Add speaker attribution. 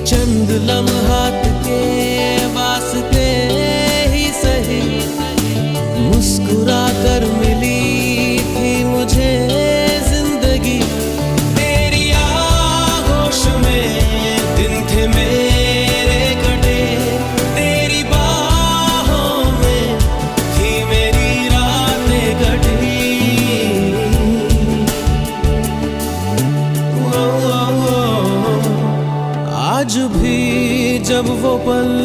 Speaker 1: चंद लम्हात के वास्ते ही सही मुस्कुरा कर मिली थी मुझे जिंदगी। तेरी आगोश में दिन थे मेरे कटे, तेरी बाहों में थी मेरी रातें कटी। आज भी जब वो पल